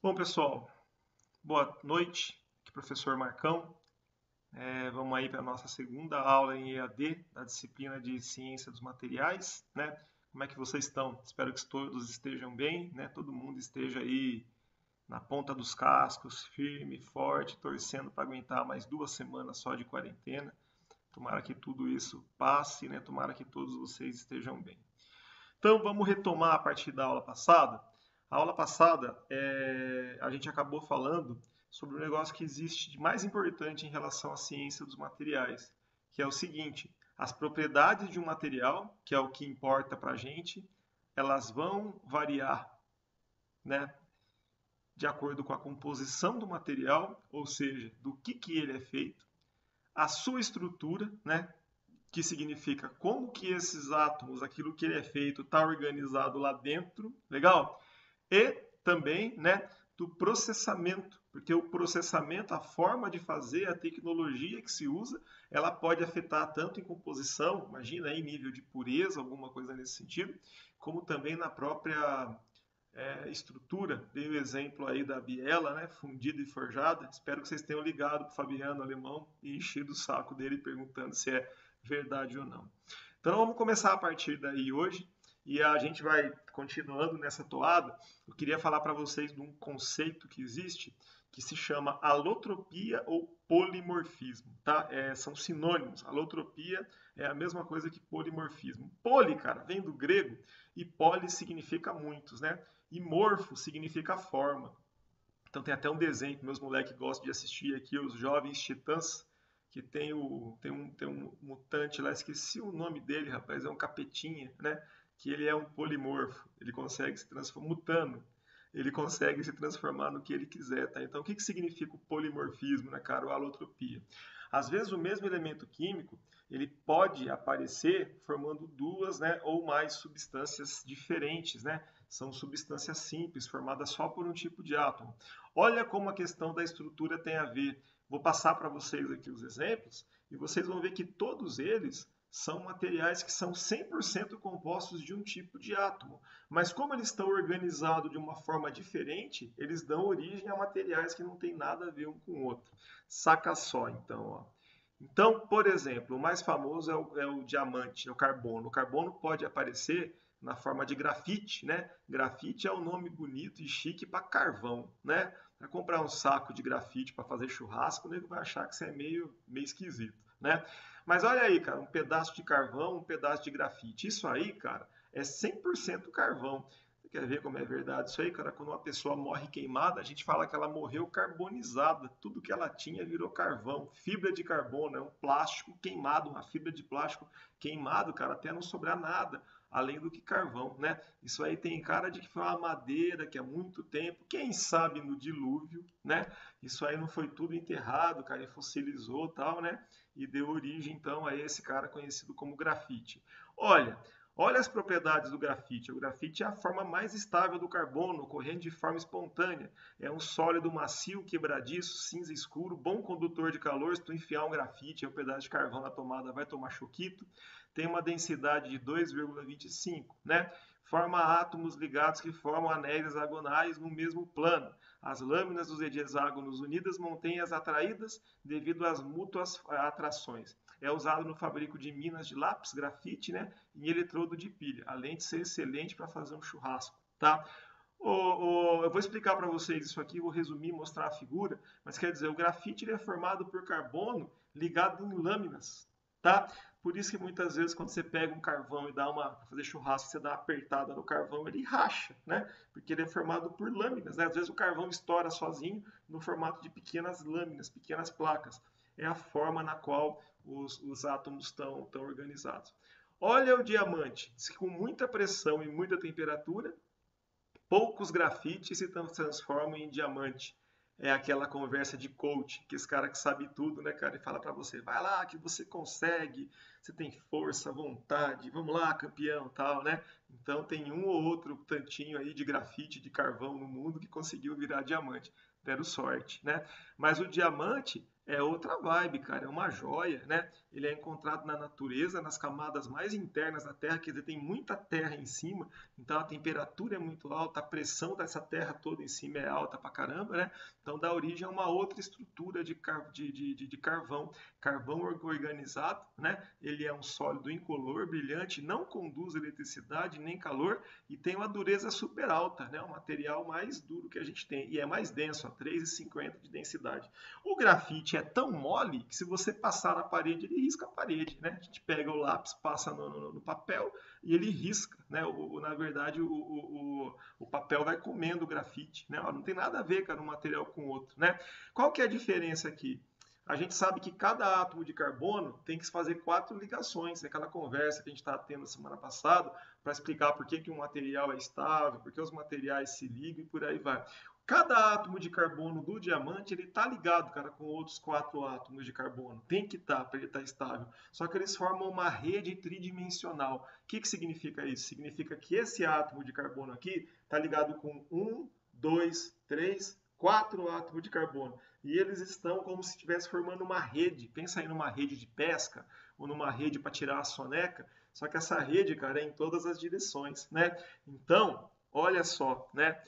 Bom, pessoal, boa noite. Aqui é o professor Marcão. Vamos aí para a nossa segunda aula em EAD da disciplina de Ciência dos Materiais, né? Como é que vocês estão? Espero que todos estejam bem, né? Todo mundo esteja aí na ponta dos cascos, firme, forte, torcendo para aguentar mais 2 semanas só de quarentena. Tomara que tudo isso passe, né? Tomara que todos vocês estejam bem. Então, vamos retomar a partir da aula passada. A aula passada, a gente acabou falando sobre um negócio que existe de mais importante em relação à ciência dos materiais, que é o seguinte: as propriedades de um material, que é o que importa para a gente, elas vão variar, né, de acordo com a composição do material, ou seja, do que ele é feito, a sua estrutura, né, que significa como que esses átomos, aquilo que ele é feito, está organizado lá dentro, legal? E também, né, do processamento, porque o processamento, a forma de fazer, a tecnologia que se usa, ela pode afetar tanto em composição, imagina aí nível de pureza, alguma coisa nesse sentido, como também na própria estrutura. Dei o exemplo aí da biela, né, fundida e forjada. Espero que vocês tenham ligado para o Fabiano Alemão e enchido o saco dele perguntando se é verdade ou não. Então vamos começar a partir daí hoje e a gente vai continuando nessa toada. Eu queria falar para vocês de um conceito que existe que se chama alotropia ou polimorfismo, tá? São sinônimos. Alotropia é a mesma coisa que polimorfismo. Poli, cara, vem do grego e poli significa muitos, né? E morfo significa forma. Então tem até um desenho que meus moleques gostam de assistir aqui, os Jovens Titãs, que tem um mutante lá, esqueci o nome dele, rapaz, é um capetinha, né? Que ele é um polimorfo, ele consegue se transformar, mutando, ele consegue se transformar no que ele quiser, tá? Então o que significa o polimorfismo, né, cara? Ou a alotropia? Às vezes o mesmo elemento químico, ele pode aparecer formando duas, né, ou mais substâncias diferentes, né? São substâncias simples, formadas só por um tipo de átomo. Olha como a questão da estrutura tem a ver. Vou passar para vocês aqui os exemplos e vocês vão ver que todos eles são materiais que são 100% compostos de um tipo de átomo. Mas como eles estão organizados de uma forma diferente, eles dão origem a materiais que não têm nada a ver um com o outro. Saca só, então, ó. Então, por exemplo, o mais famoso é o diamante, é o carbono. O carbono pode aparecer na forma de grafite, né? Grafite é um nome bonito e chique para carvão, né? Para comprar um saco de grafite para fazer churrasco, o nego vai achar que você é meio esquisito, né? Mas olha aí, cara, um pedaço de carvão, um pedaço de grafite. Isso aí, cara, é 100% carvão. Você quer ver como é verdade isso aí, cara? Quando uma pessoa morre queimada, a gente fala que ela morreu carbonizada. Tudo que ela tinha virou carvão. Fibra de carbono, é um plástico queimado, uma fibra de plástico queimado, cara, até não sobrar nada além do que carvão, né? Isso aí tem cara de que foi uma madeira que há muito tempo, quem sabe no dilúvio, né? Isso aí não foi tudo enterrado, cara, e fossilizou tal, né? E deu origem então a esse cara conhecido como grafite. Olha as propriedades do grafite. O grafite é a forma mais estável do carbono, ocorrendo de forma espontânea. É um sólido macio, quebradiço, cinza escuro, bom condutor de calor. Se tu enfiar um grafite, um pedaço de carvão na tomada, vai tomar choquito. Tem uma densidade de 2,25, né? Forma átomos ligados que formam anéis hexagonais no mesmo plano. As lâminas dos hexágonos unidas mantêm as atraídas devido às mútuas atrações. É usado no fabrico de minas de lápis, grafite, né, e eletrodo de pilha, além de ser excelente para fazer um churrasco, tá? Eu vou explicar para vocês isso aqui, vou resumir, mostrar a figura, mas quer dizer, o grafite ele é formado por carbono ligado em lâminas, tá? Por isso que muitas vezes quando você pega um carvão e dá uma fazer churrasco, você dá uma apertada no carvão, ele racha, né? Porque ele é formado por lâminas, né? Às vezes o carvão estoura sozinho no formato de pequenas lâminas, pequenas placas. É a forma na qual os átomos estão organizados. Olha o diamante, diz que com muita pressão e muita temperatura, poucos grafites se transformam em diamante. É aquela conversa de coach, que esse cara que sabe tudo, né, cara, e fala para você, vai lá que você consegue, você tem força, vontade, vamos lá, campeão, tal, né? Então tem um ou outro tantinho aí de grafite, de carvão no mundo que conseguiu virar diamante. Deram sorte, né? Mas o diamante É outra vibe, cara, é uma joia, né? Ele é encontrado na natureza, nas camadas mais internas da Terra, quer dizer, tem muita terra em cima, então a temperatura é muito alta, a pressão dessa terra toda em cima é alta pra caramba, né? Então dá origem a uma outra estrutura de carvão, carvão organizado, né? Ele é um sólido incolor, brilhante, não conduz eletricidade nem calor e tem uma dureza super alta, né? O material mais duro que a gente tem e é mais denso, a 3,50 de densidade. O grafite é tão mole que se você passar na parede, ele risca a parede, né? A gente pega o lápis, passa no papel e ele risca, né? Na verdade, o papel vai comendo o grafite, né? Não tem nada a ver, cara, um material com o outro, né? Qual que é a diferença aqui? A gente sabe que cada átomo de carbono tem que fazer 4 ligações. Aquela conversa que a gente estava tendo semana passada para explicar por que um material é estável, por que os materiais se ligam e por aí vai. Cada átomo de carbono do diamante ele está ligado, cara, com outros 4 átomos de carbono. Tem que estar para ele estar estável. Só que eles formam uma rede tridimensional. O que significa isso? Significa que esse átomo de carbono aqui está ligado com 1, 2, 3, 4 átomos de carbono. E eles estão como se estivesse formando uma rede. Pensa aí numa rede de pesca ou numa rede para tirar a soneca. Só que essa rede, cara, é em todas as direções, né? Então, olha só, né?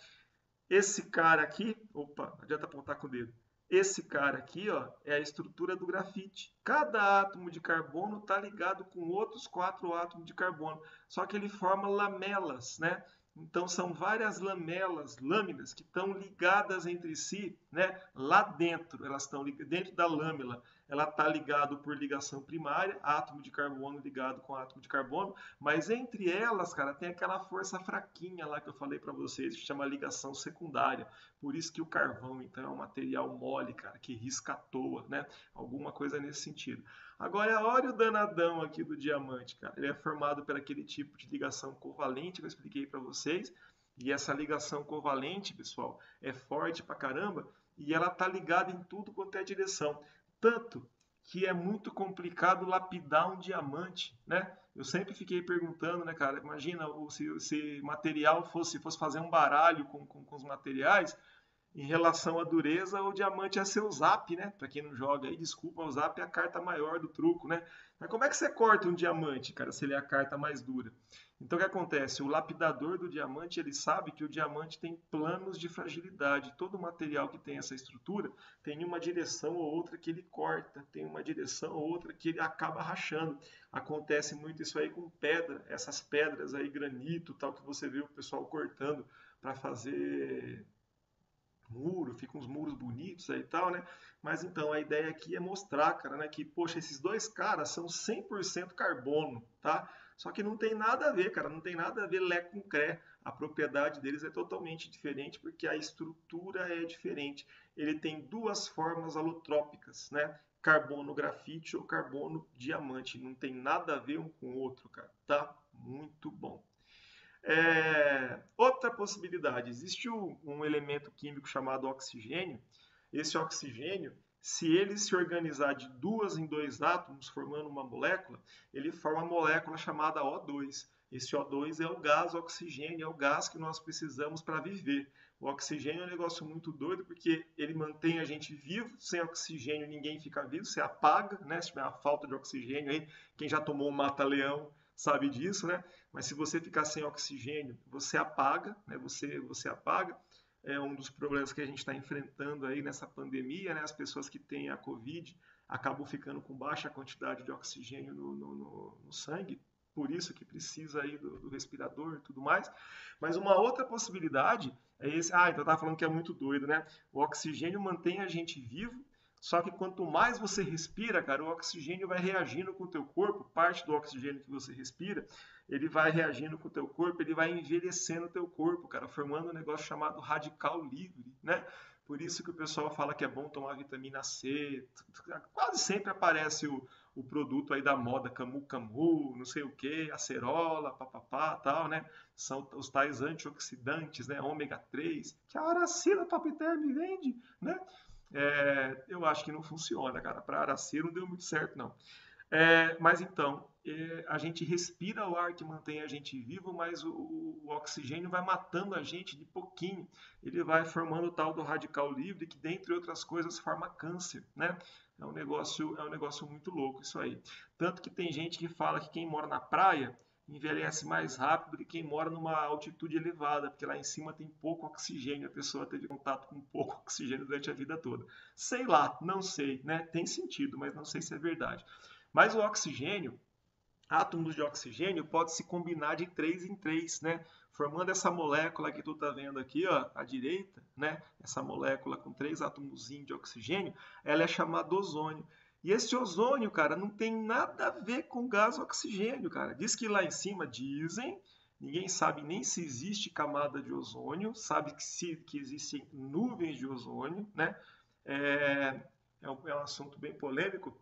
Esse cara aqui, opa, não adianta apontar com o dedo. Esse cara aqui, ó, é a estrutura do grafite. Cada átomo de carbono está ligado com outros 4 átomos de carbono, só que ele forma lamelas, né? Então são várias lamelas, lâminas que estão ligadas entre si, né? Lá dentro, elas estão dentro da lâmina. Ela está ligado por ligação primária, átomo de carbono ligado com átomo de carbono, mas entre elas, cara, tem aquela força fraquinha lá que eu falei para vocês, que chama ligação secundária. Por isso que o carvão, então, é um material mole, cara, que risca à toa, né? Alguma coisa nesse sentido. Agora, olha o danadão aqui do diamante, cara. Ele é formado por aquele tipo de ligação covalente que eu expliquei para vocês. E essa ligação covalente, pessoal, é forte pra caramba e ela tá ligada em tudo quanto é direção. Tanto que é muito complicado lapidar um diamante, né? Eu sempre fiquei perguntando, né, cara? Imagina se material fosse fazer um baralho com os materiais, em relação à dureza, o diamante é seu zap, né? Para quem não joga aí, desculpa, o zap é a carta maior do truco, né? Mas como é que você corta um diamante, cara, se ele é a carta mais dura? Então o que acontece? O lapidador do diamante, ele sabe que o diamante tem planos de fragilidade. Todo material que tem essa estrutura tem uma direção ou outra que ele corta, tem uma direção ou outra que ele acaba rachando. Acontece muito isso aí com pedra, essas pedras aí, granito, tal, que você vê o pessoal cortando para fazer muro, ficam uns muros bonitos aí e tal, né? Mas então a ideia aqui é mostrar, cara, né, que poxa, esses dois caras são 100% carbono, tá? Só que não tem nada a ver, cara, não tem nada a ver Lé com Cré. A propriedade deles é totalmente diferente porque a estrutura é diferente. Ele tem duas formas alotrópicas, né? Carbono grafite ou carbono diamante. Não tem nada a ver um com o outro, cara. Tá muito bom. Outra possibilidade, existe um elemento químico chamado oxigênio. Esse oxigênio, se ele se organizar de duas em dois átomos, formando uma molécula, ele forma uma molécula chamada O2. Esse O2 é o gás oxigênio, é o gás que nós precisamos para viver. O oxigênio é um negócio muito doido porque ele mantém a gente vivo. Sem oxigênio ninguém fica vivo, você apaga, né? Se tiver uma falta de oxigênio aí, quem já tomou um mata-leão sabe disso, né? Mas se você ficar sem oxigênio, você apaga, né? Você apaga. É um dos problemas que a gente está enfrentando aí nessa pandemia, né? As pessoas que têm a Covid acabam ficando com baixa quantidade de oxigênio no sangue, por isso que precisa aí do respirador e tudo mais. Mas uma outra possibilidade é esse. Ah, então eu estava falando que é muito doido, né? O oxigênio mantém a gente vivo, só que quanto mais você respira, cara, o oxigênio vai reagindo com o teu corpo, parte do oxigênio que você respira, ele vai reagindo com o teu corpo, ele vai envelhecendo o teu corpo, cara, formando um negócio chamado radical livre, né? Por isso que o pessoal fala que é bom tomar vitamina C. Quase sempre aparece o produto aí da moda, Camu Camu, não sei o que, acerola, papapá, tal, né? São os tais antioxidantes, né? Ômega 3, que a Aracida Top Term vende, né? Eu acho que não funciona, cara. Para Araci não deu muito certo, não. Mas então, a gente respira o ar que mantém a gente vivo, mas o oxigênio vai matando a gente de pouquinho. Ele vai formando o tal do radical livre, que dentre outras coisas forma câncer, né? É um negócio muito louco isso aí. Tanto que tem gente que fala que quem mora na praia envelhece mais rápido do que quem mora numa altitude elevada, porque lá em cima tem pouco oxigênio, a pessoa teve contato com pouco oxigênio durante a vida toda. Sei lá, não sei, né? Tem sentido, mas não sei se é verdade. Mas o oxigênio, átomos de oxigênio, pode se combinar de 3 em 3, né? Formando essa molécula que tu está vendo aqui, ó, à direita, né? Essa molécula com 3 átomos de oxigênio, ela é chamada ozônio. E esse ozônio, cara, não tem nada a ver com gás oxigênio, cara. Diz que lá em cima dizem, ninguém sabe nem se existe camada de ozônio, sabe que existem nuvens de ozônio, né? É um assunto bem polêmico,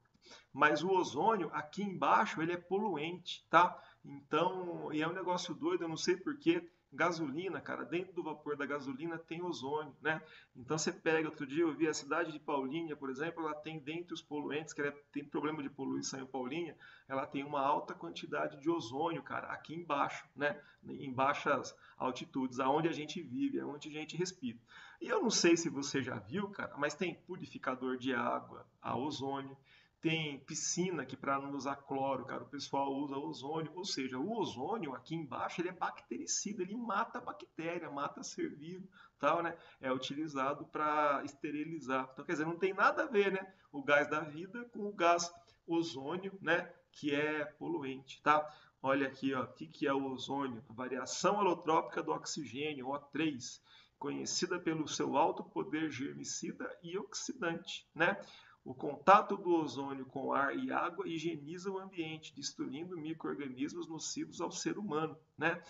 mas o ozônio aqui embaixo ele é poluente, tá? Então, e é um negócio doido, eu não sei porquê. Gasolina, cara, dentro do vapor da gasolina tem ozônio, né? Então você pega, outro dia eu vi a cidade de Paulínia, por exemplo, ela tem dentre os poluentes, que ela tem problema de poluição em Paulínia, ela tem uma alta quantidade de ozônio, cara, aqui embaixo, né? Em baixas altitudes, aonde a gente vive, aonde a gente respira. E eu não sei se você já viu, cara, mas tem purificador de água a ozônio, tem piscina que para não usar cloro, cara, o pessoal usa ozônio, ou seja, o ozônio aqui embaixo ele é bactericida, ele mata a bactéria, mata ser vivo, tal, né? É utilizado para esterilizar. Então, quer dizer, não tem nada a ver, né? O gás da vida com o gás ozônio, né? Que é poluente, tá? Olha aqui, ó, o que é o ozônio? A variação alotrópica do oxigênio, O3, conhecida pelo seu alto poder germicida e oxidante, né? O contato do ozônio com ar e água higieniza o ambiente, destruindo micro-organismos nocivos ao ser humano, né?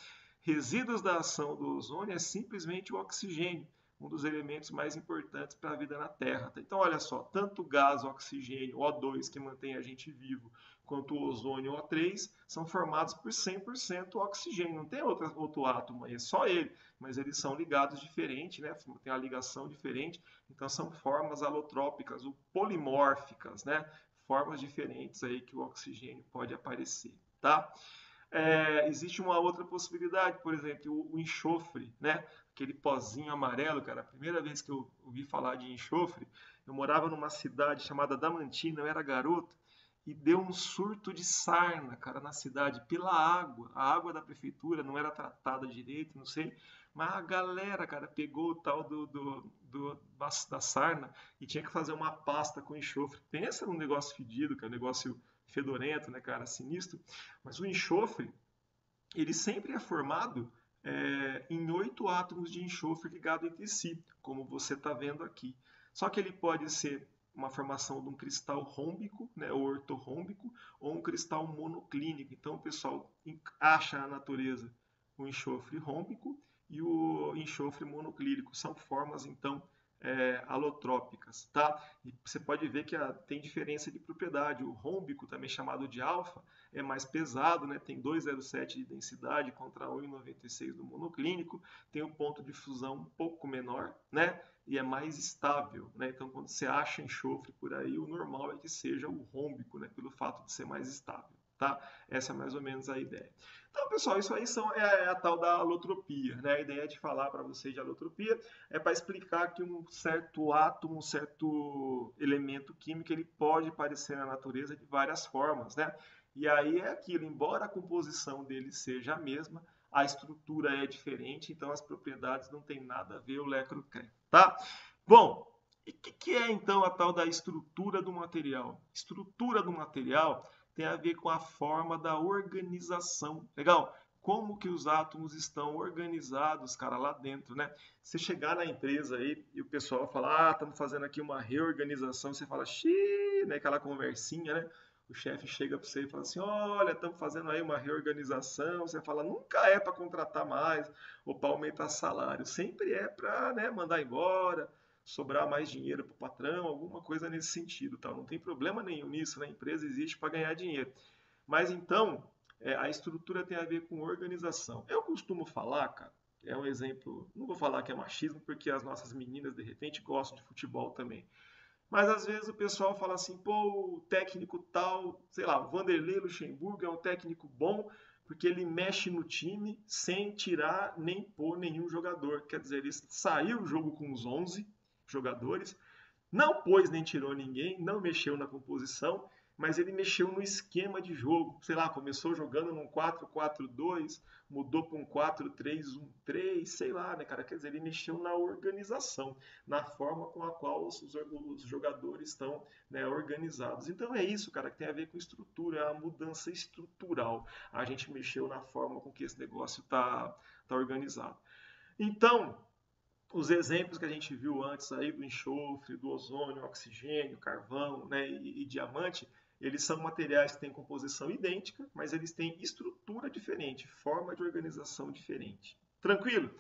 Resíduos da ação do ozônio é simplesmente o oxigênio, um dos elementos mais importantes para a vida na Terra. Então, olha só, tanto o gás, o oxigênio, O2, que mantém a gente vivo, quanto o ozônio, O3, são formados por 100% oxigênio. Não tem outro átomo aí, é só ele. Mas eles são ligados diferente, né? Tem a ligação diferente. Então, são formas alotrópicas ou polimórficas, né? Formas diferentes aí que o oxigênio pode aparecer, tá? Existe uma outra possibilidade, por exemplo, o enxofre, né? Aquele pozinho amarelo, cara. A primeira vez que eu ouvi falar de enxofre, eu morava numa cidade chamada Damantina, eu era garoto, e deu um surto de sarna, cara, na cidade, pela água. A água da prefeitura não era tratada direito, não sei. Mas a galera, cara, pegou o tal da sarna e tinha que fazer uma pasta com enxofre. Pensa num negócio fedido, cara, um negócio fedorento, né, cara, sinistro. Mas o enxofre, ele sempre é formado em 8 átomos de enxofre ligados entre si, como você está vendo aqui. Só que ele pode ser uma formação de um cristal rômbico, né, ou ortorrômbico, ou um cristal monoclínico. Então o pessoal acha na natureza o enxofre rômbico e o enxofre monoclínico. São formas, então, alotrópicas, tá? E você pode ver que tem diferença de propriedade. O rômbico, também chamado de alfa, é mais pesado, né? Tem 2,07 de densidade contra 1,96 do monoclínico, tem um ponto de fusão um pouco menor, né? E é mais estável, né? Então, quando você acha enxofre por aí, o normal é que seja o rômbico, né? Pelo fato de ser mais estável, tá? Essa é mais ou menos a ideia. Então, pessoal, isso aí é a tal da alotropia, né? A ideia de falar para vocês de alotropia é para explicar que um certo átomo, um certo elemento químico, ele pode aparecer na natureza de várias formas, né? E aí é aquilo, embora a composição dele seja a mesma, a estrutura é diferente, então as propriedades não têm nada a ver, o Lecro quer, tá? Bom, e o que é então a tal da estrutura do material? Estrutura do material tem a ver com a forma da organização. Legal? Como que os átomos estão organizados, cara, lá dentro, né? Você chegar na empresa aí e o pessoal falar, estamos fazendo aqui uma reorganização, você fala, xiii, né? Aquela conversinha, né? O chefe chega para você e fala assim, olha, estamos fazendo aí uma reorganização. Você fala, nunca é para contratar mais ou para aumentar salário, sempre é para, né, mandar embora, sobrar mais dinheiro para o patrão, alguma coisa nesse sentido, tá? Não tem problema nenhum nisso, né? A empresa existe para ganhar dinheiro. Mas então, a estrutura tem a ver com organização. Eu costumo falar, cara, é um exemplo, não vou falar que é machismo, porque as nossas meninas, de repente, gostam de futebol também. Mas às vezes o pessoal fala assim, pô, o técnico tal, sei lá, o Vanderlei Luxemburgo é um técnico bom porque ele mexe no time sem tirar nem pôr nenhum jogador. Quer dizer, ele saiu o jogo com os 11 jogadores, não pôs nem tirou ninguém, não mexeu na composição, mas ele mexeu no esquema de jogo. Sei lá, começou jogando num 4-4-2, mudou para um 4-3-1-3, sei lá, né, cara? Quer dizer, ele mexeu na organização, na forma com a qual os jogadores estão, né, organizados. Então é isso, cara, que tem a ver com estrutura, é a mudança estrutural. A gente mexeu na forma com que esse negócio tá organizado. Então, os exemplos que a gente viu antes aí do enxofre, do ozônio, oxigênio, carvão, né, e diamante, eles são materiais que têm composição idêntica, mas eles têm estrutura diferente, forma de organização diferente. Tranquilo?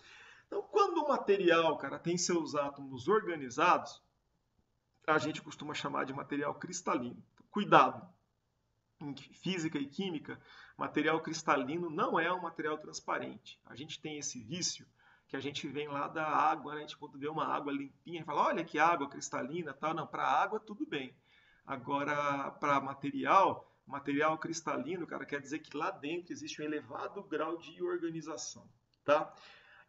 Então, quando o material, cara, tem seus átomos organizados, a gente costuma chamar de material cristalino. Cuidado! Em física e química, material cristalino não é um material transparente. A gente tem esse vício que a gente vem lá da água, né? A gente quando vê uma água limpinha e fala, olha que água cristalina, tal. Não, para água tudo bem. Agora, para material cristalino, cara, quer dizer que lá dentro existe um elevado grau de organização, tá?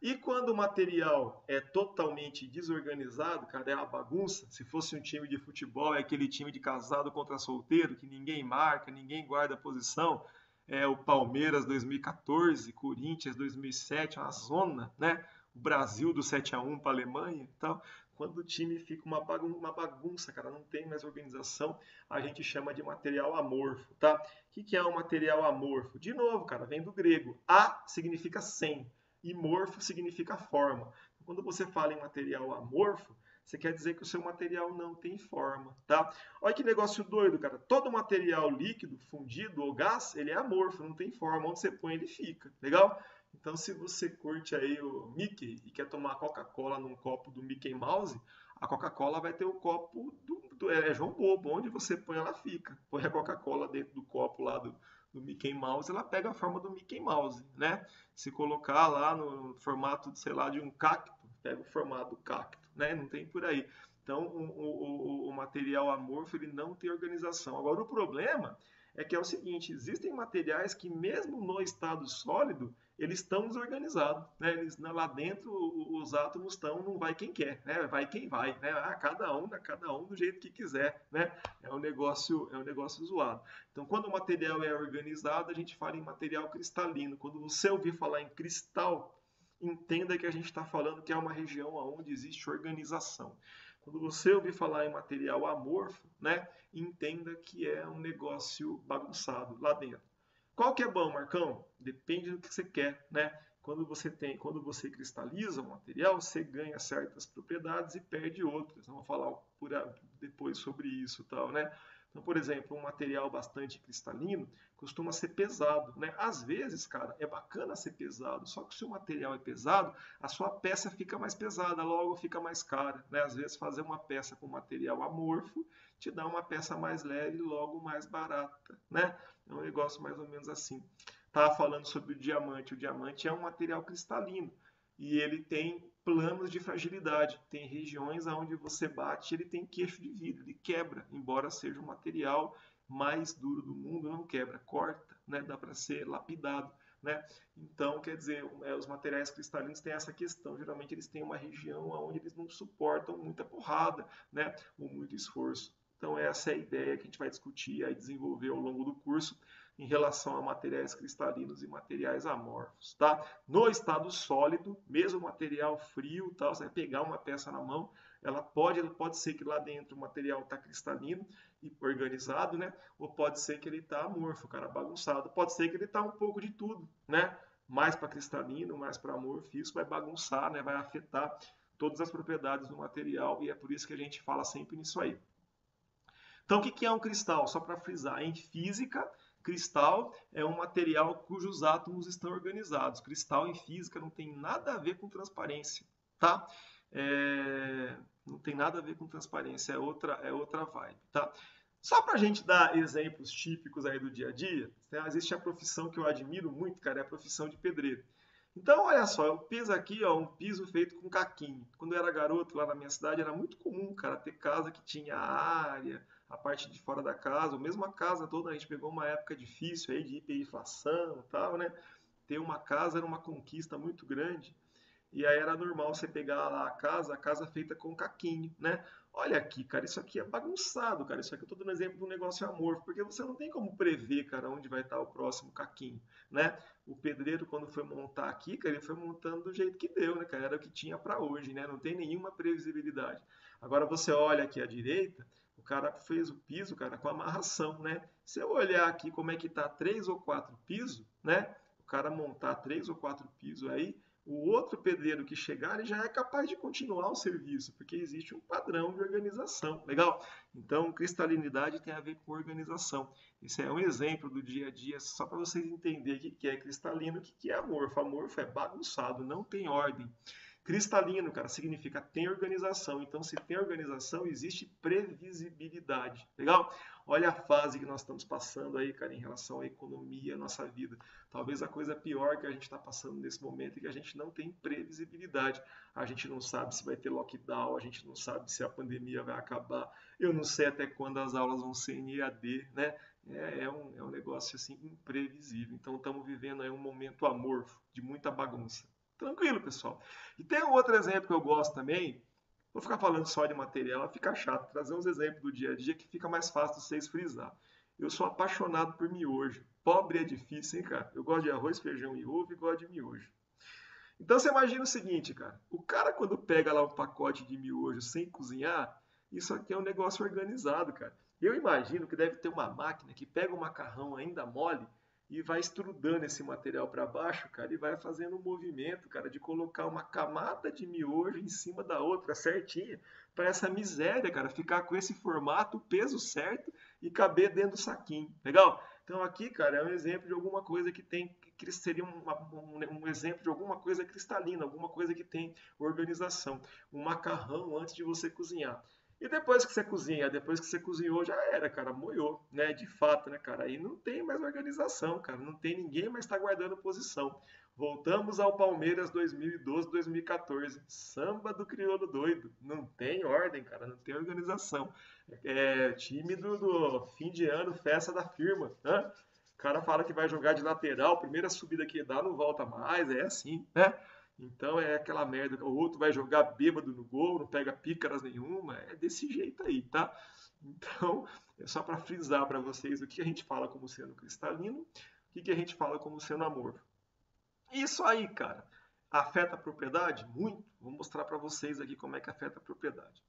E quando o material é totalmente desorganizado, cara, é uma bagunça. Se fosse um time de futebol, é aquele time de casado contra solteiro, que ninguém marca, ninguém guarda posição. É o Palmeiras 2014, Corinthians 2007, uma zona, né? O Brasil do 7-1 para a Alemanha e tal. Quando o time fica uma bagunça, cara, não tem mais organização, a gente chama de material amorfo, tá? O que é um material amorfo? De novo, cara, vem do grego. A significa sem e morfo significa forma. Quando você fala em material amorfo, você quer dizer que o seu material não tem forma, tá? Olha que negócio doido, cara. Todo material líquido, fundido ou gás, ele é amorfo, não tem forma. Onde você põe, ele fica. Legal? Então, se você curte aí o Mickey e quer tomar Coca-Cola num copo do Mickey Mouse, a Coca-Cola vai ter o copo do João Bobo. Onde você põe, ela fica. Põe a Coca-Cola dentro do copo lá do Mickey Mouse, ela pega a forma do Mickey Mouse, né? Se colocar lá no formato, sei lá, de um cacto, pega o formato do cacto, né? Não tem por aí. Então, o material amorfo, ele não tem organização. Agora, o problema é que é o seguinte, existem materiais que mesmo no estado sólido, eles estão desorganizados, né? Eles, lá dentro, os átomos estão, não vai quem quer, né? Vai quem vai, né? Cada um do jeito que quiser, né? É um negócio zoado. Então, quando o material é organizado, a gente fala em material cristalino. Quando você ouvir falar em cristal, entenda que a gente está falando que é uma região onde existe organização. Quando você ouvir falar em material amorfo, né, entenda que é um negócio bagunçado lá dentro. Qual que é bom, Marcão? Depende do que você quer, né? Quando você cristaliza um material, você ganha certas propriedades e perde outras. Vamos falar depois sobre isso, tal, né? Então, por exemplo, um material bastante cristalino costuma ser pesado, né? Às vezes, cara, é bacana ser pesado, só que se o material é pesado, a sua peça fica mais pesada, logo fica mais cara, né? Às vezes fazer uma peça com material amorfo te dá uma peça mais leve, logo mais barata, né? É um negócio mais ou menos assim. Estava falando sobre o diamante. O diamante é um material cristalino e ele tem planos de fragilidade. Tem regiões onde você bate, ele tem queixo de vidro, ele quebra, embora seja o material mais duro do mundo, não quebra, corta, né? Dá para ser lapidado, né? Então, quer dizer, os materiais cristalinos têm essa questão. Geralmente eles têm uma região onde eles não suportam muita porrada, né? Ou muito esforço. Então, essa é a ideia que a gente vai discutir e desenvolver ao longo do curso em relação a materiais cristalinos e materiais amorfos, tá? No estado sólido, mesmo material frio, tá? Você vai pegar uma peça na mão, ela pode ser que lá dentro o material está cristalino e organizado, né? Ou pode ser que ele está amorfo, cara, bagunçado. Pode ser que ele está um pouco de tudo, né? Mais para cristalino, mais para amorfo, isso vai bagunçar, né? Vai afetar todas as propriedades do material e é por isso que a gente fala sempre nisso aí. Então, o que é um cristal? Só para frisar, em física, cristal é um material cujos átomos estão organizados. Cristal em física não tem nada a ver com transparência, tá? Não tem nada a ver com transparência, é outra vibe, tá? Só para a gente dar exemplos típicos aí do dia a dia, né? Existe a profissão que eu admiro muito, cara, é a profissão de pedreiro. Então, olha só, o piso aqui, ó, um piso feito com caquinho. Quando eu era garoto lá na minha cidade, era muito comum, cara, ter casa que tinha a área, a parte de fora da casa, ou mesmo a casa toda. A gente pegou uma época difícil aí de hiperinflação e tal, né? Ter uma casa era uma conquista muito grande. E aí era normal você pegar lá a casa feita com caquinho, né? Olha aqui, cara, isso aqui é bagunçado, cara. Isso aqui eu tô dando exemplo de um negócio amorfo, porque você não tem como prever, cara, onde vai estar o próximo caquinho, né? O pedreiro, quando foi montar aqui, cara, ele foi montando do jeito que deu, né, cara? Era o que tinha para hoje, né? Não tem nenhuma previsibilidade. Agora você olha aqui à direita, o cara fez o piso, cara, com amarração, né? Se eu olhar aqui como é que tá 3 ou 4 pisos, né? O cara montar 3 ou 4 pisos aí, o outro pedreiro que chegar, ele já é capaz de continuar o serviço, porque existe um padrão de organização. Legal? Então, cristalinidade tem a ver com organização. Isso é um exemplo do dia a dia, só para vocês entenderem o que é cristalino, o que é amorfo. Amorfo é bagunçado, não tem ordem. Cristalino, cara, significa tem organização. Então, se tem organização, existe previsibilidade. Legal? Olha a fase que nós estamos passando aí, cara, em relação à economia, à nossa vida. Talvez a coisa pior que a gente está passando nesse momento é que a gente não tem previsibilidade. A gente não sabe se vai ter lockdown, a gente não sabe se a pandemia vai acabar. Eu não sei até quando as aulas vão ser em EAD, né? É um negócio assim imprevisível. Então estamos vivendo aí um momento amorfo, de muita bagunça. Tranquilo, pessoal. E tem um outro exemplo que eu gosto também. Vou ficar falando só de material, fica chato. Trazer uns exemplos do dia a dia que fica mais fácil de vocês frisar. Eu sou apaixonado por miojo. Pobre é difícil, hein, cara? Eu gosto de arroz, feijão e ovo e gosto de miojo. Então você imagina o seguinte, cara. O cara quando pega lá um pacote de miojo sem cozinhar, isso aqui é um negócio organizado, cara. Eu imagino que deve ter uma máquina que pega o macarrão ainda mole e vai estrudando esse material para baixo, cara, e vai fazendo um movimento, cara, de colocar uma camada de miojo em cima da outra certinha, para essa miséria, cara, ficar com esse formato, o peso certo e caber dentro do saquinho. Legal? Então aqui, cara, é um exemplo de alguma coisa que tem que seria um exemplo de alguma coisa cristalina, alguma coisa que tem organização. Um macarrão antes de você cozinhar. E depois que você cozinha, depois que você cozinhou, já era, cara, moiou, né? De fato, né, cara? Aí não tem mais organização, cara. Não tem ninguém mais está guardando posição. Voltamos ao Palmeiras 2012, 2014. Samba do crioulo doido. Não tem ordem, cara. Não tem organização. É time do fim de ano, festa da firma. Né? O cara fala que vai jogar de lateral, primeira subida que dá, não volta mais. É assim, né? Então é aquela merda. O outro vai jogar bêbado no gol, não pega pícaras nenhuma. É desse jeito aí, tá? Então, é só para frisar para vocês o que a gente fala como sendo cristalino, o que a gente fala como sendo amor. Isso aí, cara, afeta a propriedade? Muito. Vou mostrar para vocês aqui como é que afeta a propriedade.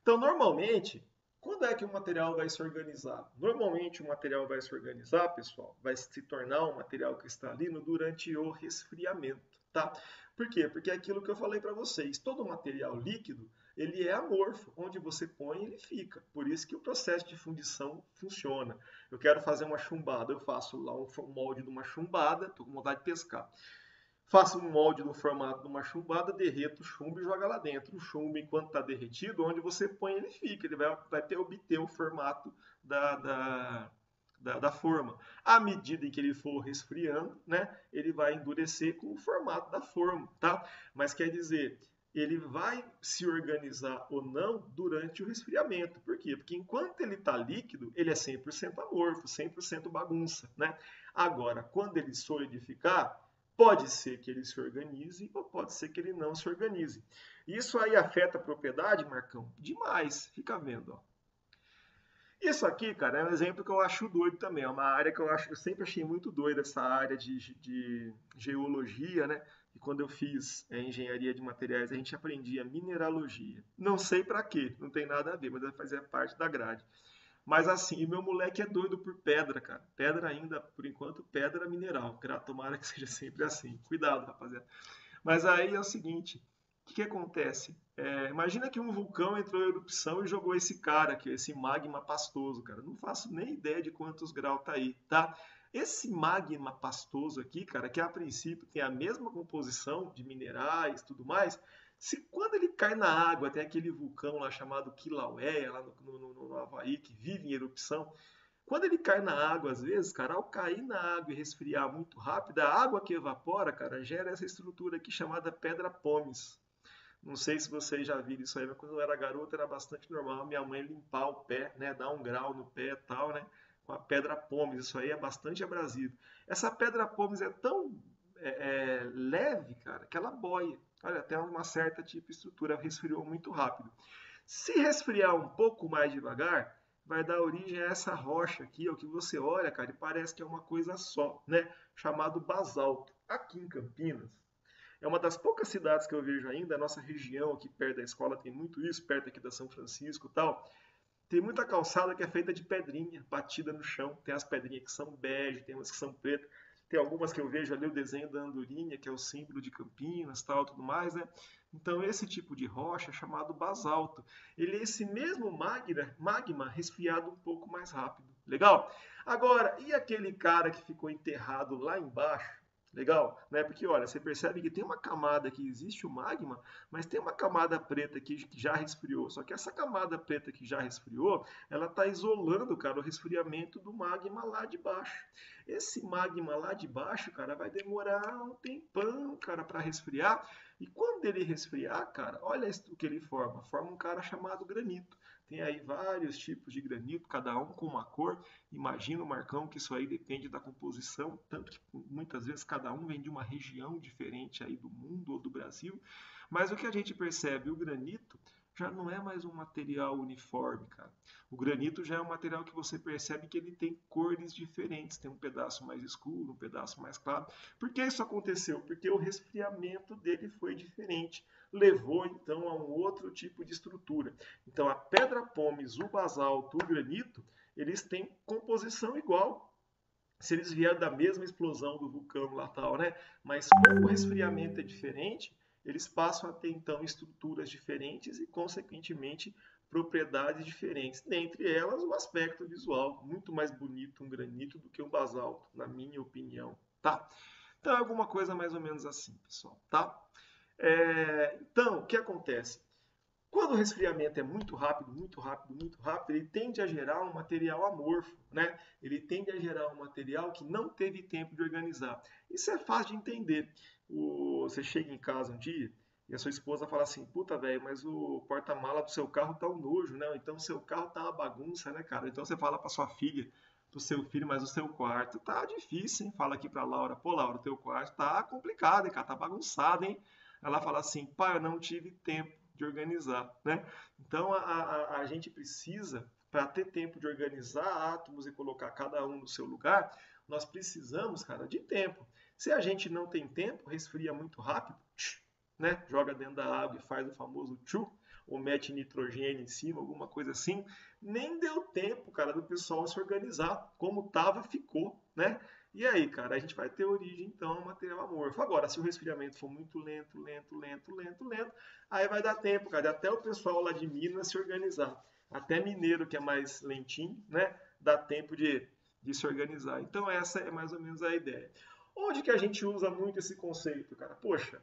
Então, normalmente, quando é que o material vai se organizar? Normalmente, o material vai se organizar, pessoal, vai se tornar um material cristalino durante o resfriamento, tá? Por quê? Porque é aquilo que eu falei para vocês, todo material líquido, ele é amorfo, onde você põe, ele fica. Por isso que o processo de fundição funciona. Eu quero fazer uma chumbada, eu faço lá um molde de uma chumbada, estou com vontade de pescar. Faça um molde no formato de uma chumbada, derreta o chumbo e joga lá dentro. O chumbo, enquanto está derretido, onde você põe ele fica. Ele vai obter o formato da forma. À medida em que ele for resfriando, né, ele vai endurecer com o formato da forma. Tá? Mas quer dizer, ele vai se organizar ou não durante o resfriamento. Por quê? Porque enquanto ele está líquido, ele é 100% amorfo, 100% bagunça. Né? Agora, quando ele solidificar, pode ser que ele se organize ou pode ser que ele não se organize. Isso aí afeta a propriedade, Marcão? Demais. Fica vendo. Ó. Isso aqui, cara, é um exemplo que eu acho doido também. É uma área que eu sempre achei muito doida, essa área de geologia, né? E quando eu fiz engenharia de materiais, a gente aprendia mineralogia. Não sei para quê, não tem nada a ver, mas vai fazer parte da grade. Mas assim, e meu moleque é doido por pedra, cara. Pedra ainda, por enquanto, pedra mineral. Tomara que seja sempre assim. Cuidado, rapaziada. Mas aí é o seguinte, o que acontece? Imagina que um vulcão entrou em erupção e jogou esse cara aqui, esse magma pastoso, cara. Não faço nem ideia de quantos graus tá aí, tá? Esse magma pastoso aqui, cara, que a princípio tem a mesma composição de minerais e tudo mais, se quando ele cai na água, tem aquele vulcão lá chamado Kilauea, lá no Havaí, que vive em erupção, Quando ele cai na água, às vezes, cara, ao cair na água e resfriar muito rápido, a água que evapora, cara, gera essa estrutura aqui chamada pedra pómez. Não sei se vocês já viram isso aí, mas quando eu era garoto era bastante normal minha mãe limpar o pé, né, dar um grau no pé e tal, né, com a pedra pómez. Isso aí é bastante abrasivo. Essa pedra pómez é tão leve, cara, que ela boia. Olha, até uma certa tipo de estrutura, resfriou muito rápido. Se resfriar um pouco mais devagar, vai dar origem a essa rocha aqui, ó, que você olha, cara, e parece que é uma coisa só, né? Chamado basalto. Aqui em Campinas, é uma das poucas cidades que eu vejo ainda, a nossa região aqui perto da escola tem muito isso, perto aqui da São Francisco e tal. Tem muita calçada que é feita de pedrinha, batida no chão. Tem as pedrinhas que são bege, tem umas que são pretas. Tem algumas que eu vejo ali o desenho da andorinha, que é o símbolo de Campinas, tal, tudo mais, né? Então esse tipo de rocha é chamado basalto. Ele é esse mesmo magma resfriado um pouco mais rápido. Legal? Agora, e aquele cara que ficou enterrado lá embaixo? Legal, né? Porque olha, você percebe que tem uma camada que existe o magma, mas tem uma camada preta aqui que já resfriou. Só que essa camada preta que já resfriou, ela está isolando, cara, o resfriamento do magma lá de baixo. Esse magma lá de baixo, cara, vai demorar um tempão, cara, para resfriar. E quando ele resfriar, cara, olha o que ele forma. Forma um cara chamado granito. Tem aí vários tipos de granito, cada um com uma cor. Imagina o Marcão que isso aí depende da composição, tanto que muitas vezes cada um vem de uma região diferente aí do mundo ou do Brasil. Mas o que a gente percebe, o granito já não é mais um material uniforme, cara. O granito já é um material que você percebe que ele tem cores diferentes, tem um pedaço mais escuro, um pedaço mais claro. Por que isso aconteceu? Porque o resfriamento dele foi diferente, levou então a um outro tipo de estrutura. Então a pedra pómez, o basalto, o granito, eles têm composição igual, se eles vierem da mesma explosão do vulcão lá tal, né? Mas como o resfriamento é diferente, eles passam a ter então estruturas diferentes e, consequentemente, propriedades diferentes. Dentre elas, o aspecto visual, muito mais bonito um granito do que um basalto, na minha opinião, tá? Então é alguma coisa mais ou menos assim, pessoal, tá? Então, o que acontece? Quando o resfriamento é muito rápido, muito rápido, muito rápido, ele tende a gerar um material amorfo, né? Ele tende a gerar um material que não teve tempo de organizar. Isso é fácil de entender. Você chega em casa um dia e a sua esposa fala assim: puta, velho, mas o porta-mala do seu carro tá um nojo, né? Então o seu carro tá uma bagunça, né, cara? Então você fala para sua filha, pro seu filho, mas o seu quarto tá difícil, hein? Fala aqui pra Laura: pô, Laura, o teu quarto tá complicado, hein, cara? Tá bagunçado, hein? Ela fala assim: pai, eu não tive tempo de organizar, né? Então a gente precisa, para ter tempo de organizar átomos e colocar cada um no seu lugar, nós precisamos, cara, de tempo. Se a gente não tem tempo, resfria muito rápido, né? Joga dentro da água e faz o famoso tchu, ou mete nitrogênio em cima, alguma coisa assim. Nem deu tempo, cara, do pessoal se organizar. Como tava, ficou, né? E aí, cara, a gente vai ter origem, então, ao material amorfo. Agora, se o resfriamento for muito lento, lento, lento, lento, lento, aí vai dar tempo, cara, até o pessoal lá de Minas se organizar. Até mineiro, que é mais lentinho, né? Dá tempo de se organizar. Então, essa é mais ou menos a ideia. Onde que a gente usa muito esse conceito, cara? Poxa,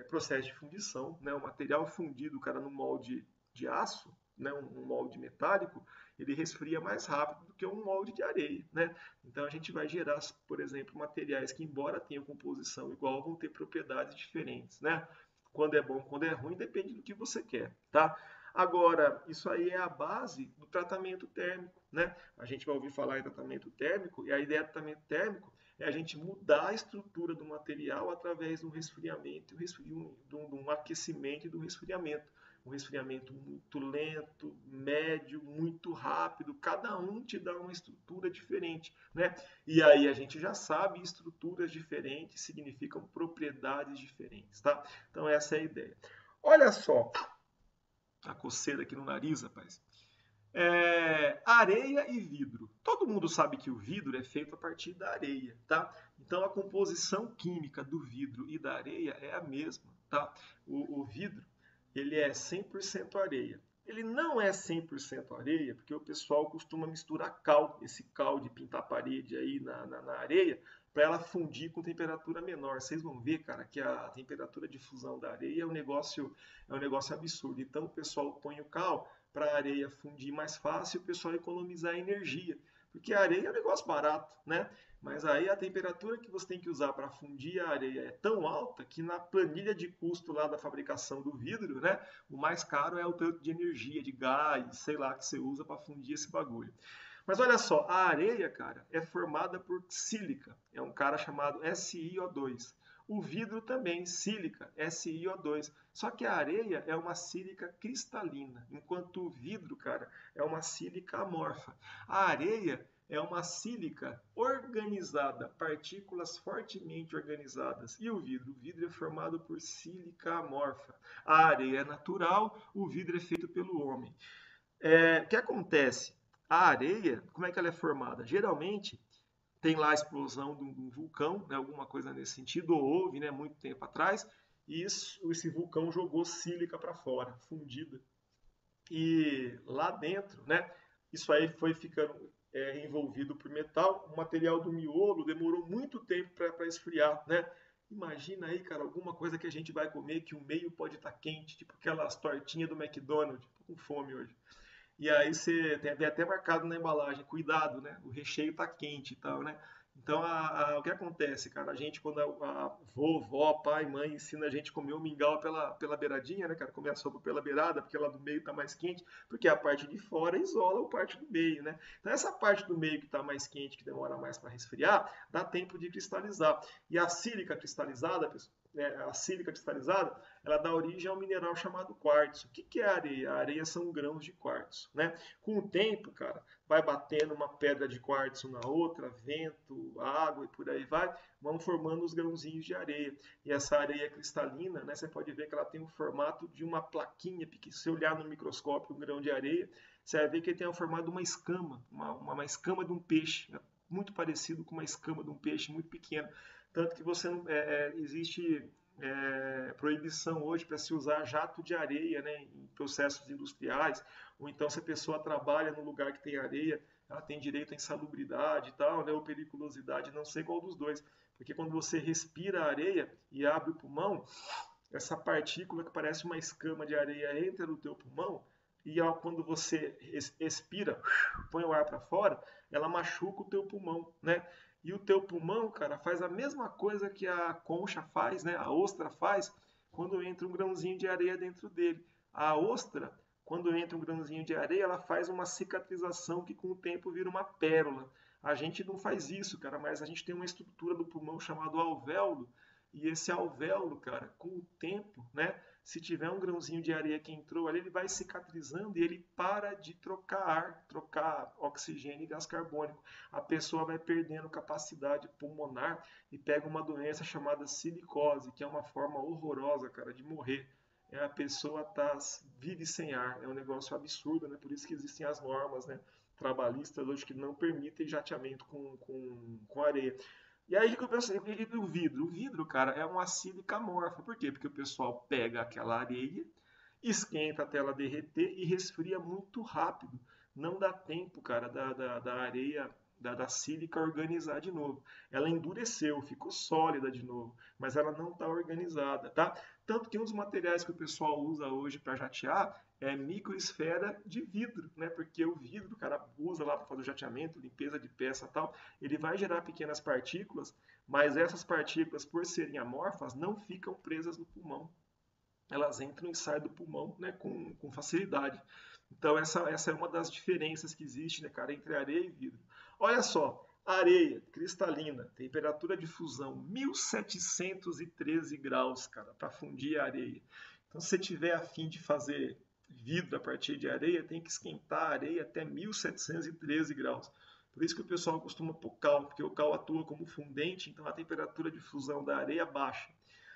processo de fundição, né? O material fundido, cara, no molde de aço, né? Um molde metálico, ele resfria mais rápido do que um molde de areia, né? Então a gente vai gerar, por exemplo, materiais que, embora tenham composição igual, vão ter propriedades diferentes, né? Quando é bom, quando é ruim, depende do que você quer, tá? Agora, isso aí é a base do tratamento térmico, né? A gente vai ouvir falar em tratamento térmico, e a ideia do tratamento térmico é a gente mudar a estrutura do material através do resfriamento, de um aquecimento e do resfriamento. Um resfriamento muito lento, médio, muito rápido, cada um te dá uma estrutura diferente, né? E aí a gente já sabe, estruturas diferentes significam propriedades diferentes, tá? Então essa é a ideia. Olha só, a coceira aqui no nariz, rapaz. Areia e vidro. Todo mundo sabe que o vidro é feito a partir da areia, tá? Então a composição química do vidro e da areia é a mesma, tá? O vidro, ele é 100% areia. Ele não é 100% areia, porque o pessoal costuma misturar cal, esse cal de pintar a parede aí na areia, para ela fundir com temperatura menor. Vocês vão ver, cara, que a temperatura de fusão da areia é um negócio absurdo. Então o pessoal põe o cal para a areia fundir mais fácil e o pessoal economizar energia. Porque a areia é um negócio barato, né? Mas aí a temperatura que você tem que usar para fundir a areia é tão alta que na planilha de custo lá da fabricação do vidro, né, o mais caro é o tanto de energia, de gás, sei lá, que você usa para fundir esse bagulho. Mas olha só, a areia, cara, é formada por sílica. É um cara chamado SiO2. O vidro também, sílica, SiO2. Só que a areia é uma sílica cristalina, enquanto o vidro, cara, é uma sílica amorfa. A areia é uma sílica organizada, partículas fortemente organizadas. E o vidro? O vidro é formado por sílica amorfa. A areia é natural, o vidro é feito pelo homem. O que acontece? A areia, como é que ela é formada? Geralmente tem lá a explosão de um vulcão, né, alguma coisa nesse sentido, ou houve, né, muito tempo atrás, e esse vulcão jogou sílica para fora, fundida. E lá dentro, né, isso aí foi ficando envolvido por metal. O material do miolo demorou muito tempo para esfriar, né? Imagina aí, cara, alguma coisa que a gente vai comer que o meio pode estar quente, tipo aquelas tortinhas do McDonald's, tô com fome hoje. E aí você tem até marcado na embalagem, cuidado, né? O recheio tá quente e tal, né? Então, o que acontece, cara? A gente, quando a vovó, pai, mãe ensina a gente a comer o mingau pela beiradinha, né, cara? Comer a sopa pela beirada, porque lá do meio tá mais quente, porque a parte de fora isola a parte do meio, né? Então, essa parte do meio que tá mais quente, que demora mais para resfriar, dá tempo de cristalizar. E a sílica cristalizada, a sílica cristalizada, ela dá origem a um mineral chamado quartzo. O que é a areia? A areia são grãos de quartzo, né? Com o tempo, cara, vai batendo uma pedra de quartzo na outra, vento, água e por aí vai, vão formando os grãozinhos de areia. E essa areia cristalina, né, você pode ver que ela tem o formato de uma plaquinha, porque se você olhar no microscópio um grão de areia, você vai ver que ele tem o formato de uma escama, uma escama de um peixe, né? Muito parecido com uma escama de um peixe muito pequeno. Tanto que você não, existe proibição hoje para se usar jato de areia, né, em processos industriais, ou então se a pessoa trabalha no lugar que tem areia, ela tem direito à insalubridade e tal, né, ou periculosidade, não sei qual dos dois. Porque quando você respira a areia e abre o pulmão, essa partícula que parece uma escama de areia entra no teu pulmão e quando você expira, põe o ar para fora, ela machuca o teu pulmão, né? E o teu pulmão, cara, faz a mesma coisa que a concha faz, né? A ostra faz quando entra um grãozinho de areia dentro dele. A ostra, quando entra um grãozinho de areia, ela faz uma cicatrização que com o tempo vira uma pérola. A gente não faz isso, cara, mas a gente tem uma estrutura do pulmão chamado alvéolo, e esse alvéolo, cara, com o tempo, né? Se tiver um grãozinho de areia que entrou ali, ele vai cicatrizando e ele para de trocar ar, trocar oxigênio e gás carbônico. A pessoa vai perdendo capacidade pulmonar e pega uma doença chamada silicose, que é uma forma horrorosa, cara, de morrer. A pessoa vive sem ar. É um negócio absurdo, né? Por isso que existem as normas, né, trabalhistas hoje que não permitem jateamento com areia. E aí que eu penso, e o vidro? O vidro, cara, é uma sílica amorfa. Por quê? Porque o pessoal pega aquela areia, esquenta até ela derreter e resfria muito rápido. Não dá tempo, cara, da areia, da sílica organizar de novo. Ela endureceu, ficou sólida de novo, mas ela não está organizada, tá? Tanto que um dos materiais que o pessoal usa hoje para jatear é microesfera de vidro, né? Porque o vidro, o cara usa lá para fazer o jateamento, limpeza de peça e tal, ele vai gerar pequenas partículas, mas essas partículas, por serem amorfas, não ficam presas no pulmão. Elas entram e saem do pulmão, né, com facilidade. Então essa é uma das diferenças que existe, né, cara, entre areia e vidro. Olha só, areia cristalina, temperatura de fusão 1713 graus, cara, para fundir a areia. Então se você tiver a fim de fazer vidro a partir de areia, tem que esquentar a areia até 1713 graus. Por isso que o pessoal costuma pôr cal, porque o cal atua como fundente, então a temperatura de fusão da areia baixa.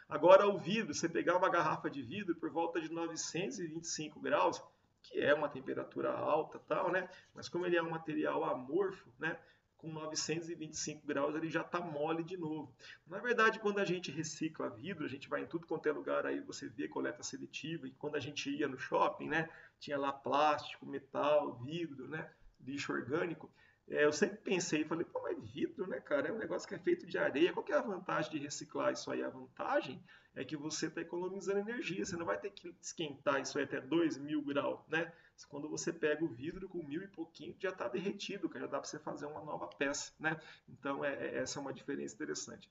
Agora, o vidro, você pegar uma garrafa de vidro por volta de 925 graus, que é uma temperatura alta, tal, né? Mas como ele é um material amorfo, né? Com 925 graus ele já está mole de novo. Na verdade, quando a gente recicla vidro, a gente vai em tudo quanto é lugar, aí você vê coleta seletiva, e quando a gente ia no shopping, né? Tinha lá plástico, metal, vidro, né? Lixo orgânico. Eu sempre pensei, falei, pô, mas vidro, né, cara? É um negócio que é feito de areia. Qual que é a vantagem de reciclar isso aí? A vantagem é que você está economizando energia. Você não vai ter que esquentar isso aí até 2000 graus, né? Quando você pega o vidro com 1000 e pouquinho, já está derretido, cara, já dá para você fazer uma nova peça, né? Então, essa é uma diferença interessante.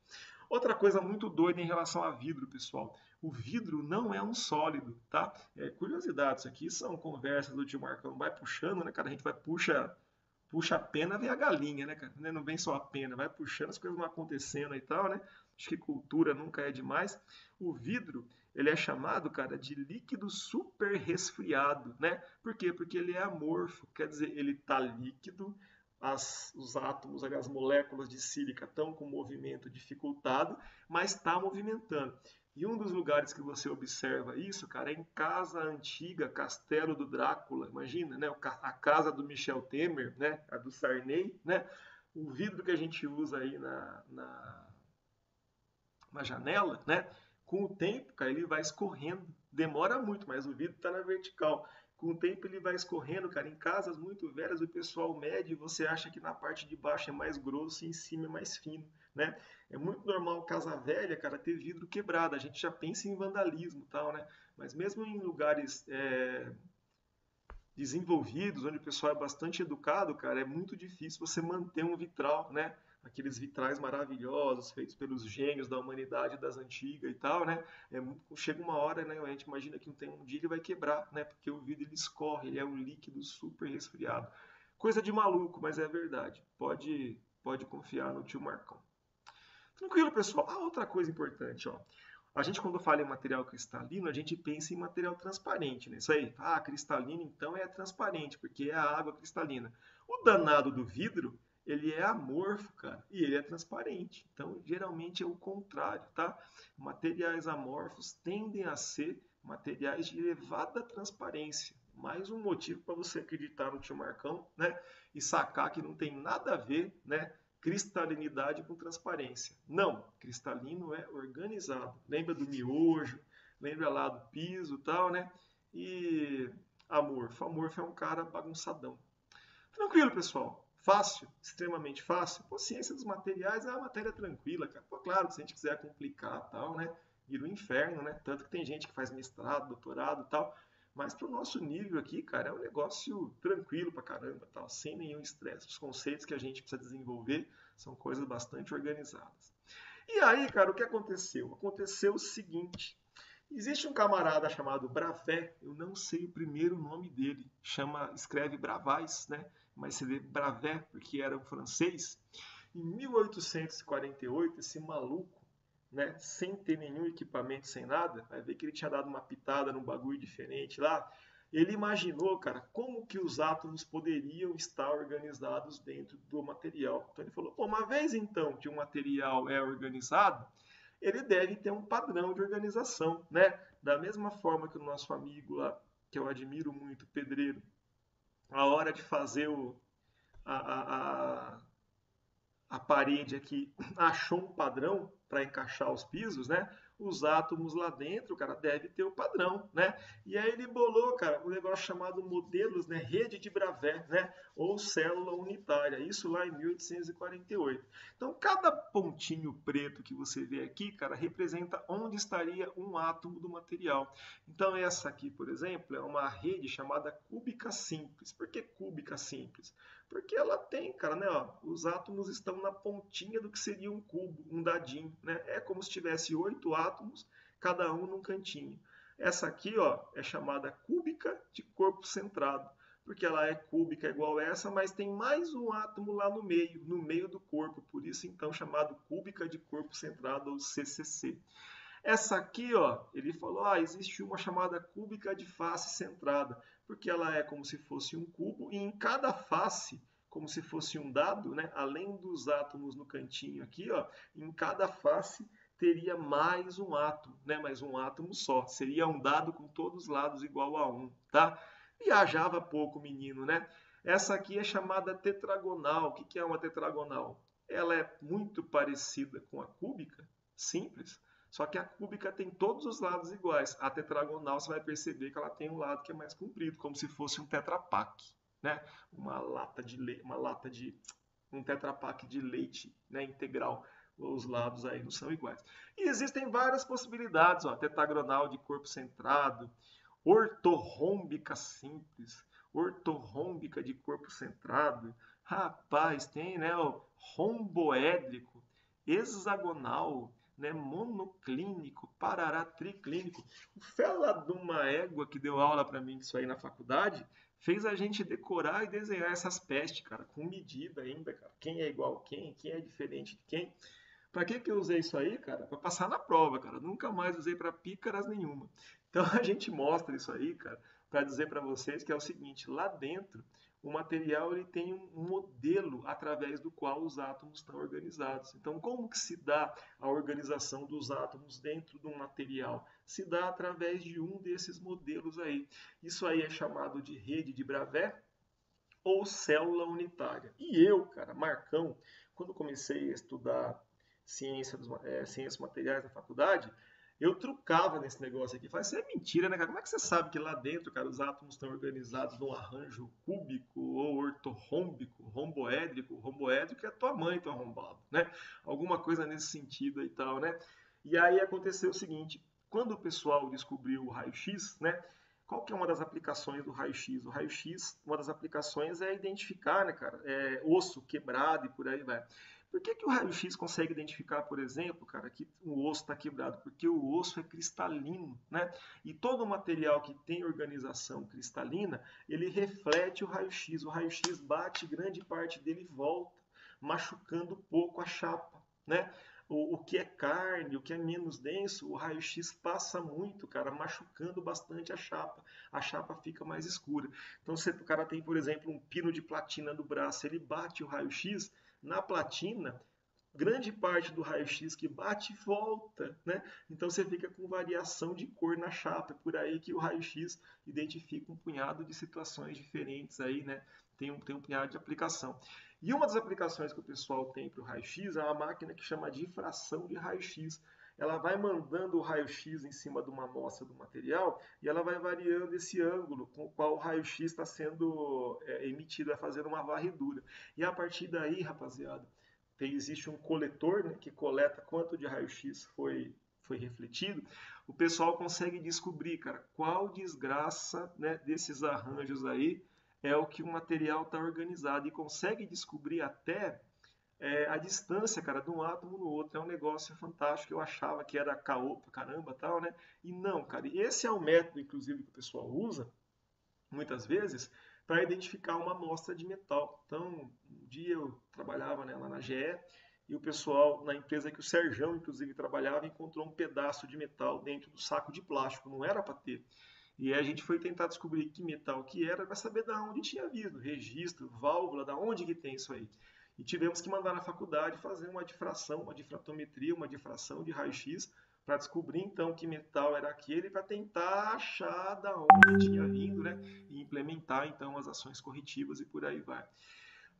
Outra coisa muito doida em relação a vidro, pessoal. O vidro não é um sólido, tá? Curiosidade, isso aqui são conversas do tio Marcão. Vai puxando, né, cara? A gente vai puxa a pena, vem a galinha, né, cara? Não vem só a pena, vai puxando, as coisas vão acontecendo e tal, né? Acho que cultura nunca é demais. O vidro, ele é chamado, cara, de líquido super resfriado, né? Por quê? Porque ele é amorfo, quer dizer, ele tá líquido, os átomos, as moléculas de sílica estão com movimento dificultado, mas está movimentando. E um dos lugares que você observa isso, cara, é em casa antiga, Castelo do Drácula, imagina, né? A casa do Michel Temer, né? A do Sarney, né? O vidro que a gente usa aí na janela, né? Com o tempo, cara, ele vai escorrendo. Demora muito, mas o vidro está na vertical. Com o tempo ele vai escorrendo, cara. Em casas muito velhas, o pessoal mede e você acha que na parte de baixo é mais grosso e em cima é mais fino, né? É muito normal casa velha, cara, ter vidro quebrado. A gente já pensa em vandalismo e tal, né? Mas mesmo em lugares desenvolvidos, onde o pessoal é bastante educado, cara, é muito difícil você manter um vitral, né? Aqueles vitrais maravilhosos, feitos pelos gênios da humanidade das antigas e tal, né? Chega uma hora, né? A gente imagina que um dia ele vai quebrar, né? Porque o vidro ele escorre, ele é um líquido super resfriado. Coisa de maluco, mas é verdade. Pode confiar no tio Marcão. Tranquilo, pessoal. Outra coisa importante, ó. A gente, quando fala em material cristalino, a gente pensa em material transparente, né? Isso aí. Cristalino, então é transparente, porque é a água cristalina. O danado do vidro, ele é amorfo, cara, e ele é transparente. Então, geralmente é o contrário, tá? Materiais amorfos tendem a ser materiais de elevada transparência. Mais um motivo para você acreditar no tio Marcão, né? E sacar que não tem nada a ver, né? Cristalinidade com transparência. Não, cristalino é organizado. Lembra do miojo, lembra lá do piso e tal, né? E amorfo. Amorfo é um cara bagunçadão. Tranquilo, pessoal. Fácil, extremamente fácil. Pô, ciência dos materiais é uma matéria tranquila, cara. Pô, claro, se a gente quiser complicar tal, né? Vira um inferno, né? Tanto que tem gente que faz mestrado, doutorado tal. Mas pro nosso nível aqui, cara, é um negócio tranquilo pra caramba, tal, sem nenhum estresse. Os conceitos que a gente precisa desenvolver são coisas bastante organizadas. E aí, cara, o que aconteceu? Aconteceu o seguinte. Existe um camarada chamado Bravé, eu não sei o primeiro nome dele, escreve Bravais, né? Mas se lê Bravé porque era um francês. Em 1848, esse maluco, né, sem ter nenhum equipamento, sem nada, vai ver que ele tinha dado uma pitada num bagulho diferente lá. Ele imaginou, cara, como que os átomos poderiam estar organizados dentro do material. Então ele falou, pô, uma vez então que o material é organizado, ele deve ter um padrão de organização, né? Da mesma forma que o nosso amigo lá, que eu admiro muito, pedreiro, a hora de fazer a, a, a, a parede aqui achou um padrão para encaixar os pisos, né? Os átomos lá dentro, cara, deve ter o padrão, né? E aí ele bolou, cara, um negócio chamado modelos, né? Rede de Bravais, né? Ou célula unitária, isso lá em 1848. Então, cada pontinho preto que você vê aqui, cara, representa onde estaria um átomo do material. Então, essa aqui, por exemplo, é uma rede chamada cúbica simples. Por que cúbica simples? Porque ela tem, cara, né? Ó, os átomos estão na pontinha do que seria um cubo, um dadinho, né? É como se tivesse 8 átomos, cada um num cantinho. Essa aqui, ó, é chamada cúbica de corpo centrado, porque ela é cúbica igual essa, mas tem mais um átomo lá no meio do corpo, por isso então chamado cúbica de corpo centrado ou CCC. Essa aqui, ó, ele falou, existe uma chamada cúbica de face centrada, porque ela é como se fosse um cubo e em cada face, como se fosse um dado, né, além dos átomos no cantinho aqui, ó, em cada face teria mais um átomo, né, mais um átomo só. Seria um dado com todos os lados igual a 1, tá? Viajava pouco, menino, né? Essa aqui é chamada tetragonal. O que é uma tetragonal? Ela é muito parecida com a cúbica, simples, só que a cúbica tem todos os lados iguais. A tetragonal você vai perceber que ela tem um lado que é mais comprido, como se fosse um tetrapack. né? Uma lata de um Tetra Pak de leite, né, integral. Os lados aí não são iguais. E existem várias possibilidades, ó, tetagonal de corpo centrado, ortorrômbica simples, ortorrômbica de corpo centrado. Rapaz, tem, né, o romboédrico, hexagonal, né, monoclínico, parará triclínico. O fela de uma égua que deu aula para mim disso aí na faculdade fez a gente decorar e desenhar essas pestes, cara, com medida ainda, cara. Quem é igual a quem é diferente de quem. Para que eu usei isso aí, cara? Para passar na prova, cara. Nunca mais usei para pícaras nenhuma. Então a gente mostra isso aí, cara, para dizer para vocês que é o seguinte: lá dentro, o material ele tem um modelo através do qual os átomos estão organizados. Então, como que se dá a organização dos átomos dentro de um material? Se dá através de um desses modelos aí. Isso aí é chamado de rede de Bravais ou célula unitária. E eu, cara, Marcão, quando comecei a estudar ciências materiais na faculdade, eu trucava nesse negócio aqui. Falei, isso é mentira, né, cara? Como é que você sabe que lá dentro, cara, os átomos estão organizados num arranjo cúbico ou ortorrômbico, romboédrico? Romboédrico é a tua mãe, teu arrombado, né? Alguma coisa nesse sentido e tal, né? E aí aconteceu o seguinte, quando o pessoal descobriu o raio-x, né? Qual que é uma das aplicações do raio-x? O raio-x, uma das aplicações é identificar, né, cara, osso quebrado e por aí vai. Por que o raio-x consegue identificar, por exemplo, cara, que o osso está quebrado? Porque o osso é cristalino, né? E todo material que tem organização cristalina, ele reflete o raio-x. O raio-x bate, grande parte dele volta, machucando pouco a chapa, né? O que é carne, o que é menos denso, o raio-x passa muito, cara, machucando bastante a chapa. A chapa fica mais escura. Então, se o cara tem, por exemplo, um pino de platina no braço, ele bate o raio-x na platina, grande parte do raio-x que bate volta, né? Então você fica com variação de cor na chapa. É por aí que o raio-x identifica um punhado de situações diferentes aí, né? Tem um punhado de aplicação. E uma das aplicações que o pessoal tem para o raio-x é uma máquina que chama difração de raio-x. Ela vai mandando o raio-x em cima de uma amostra do material e ela vai variando esse ângulo com o qual o raio-x está sendo emitido, vai fazendo uma varredura. E a partir daí, rapaziada, existe um coletor, né, que coleta quanto de raio-x foi refletido, o pessoal consegue descobrir, cara, qual desgraça, né, desses arranjos aí é o que o material está organizado e consegue descobrir até a distância, cara, de um átomo no outro. É um negócio fantástico. Eu achava que era caô pra caramba, tal, né? E não, cara. E esse é o método, inclusive, que o pessoal usa muitas vezes para identificar uma amostra de metal. Então, um dia eu trabalhava, né, lá na GE e o pessoal na empresa que o Serjão, inclusive, trabalhava, encontrou um pedaço de metal dentro do saco de plástico. Não era para ter. E aí a gente foi tentar descobrir que metal que era para saber da onde tinha vindo, registro, válvula, da onde que tem isso aí. E tivemos que mandar na faculdade fazer uma difração, uma difratometria, uma difração de raio-x para descobrir então que metal era aquele para tentar achar da onde tinha vindo, né? E implementar então as ações corretivas e por aí vai.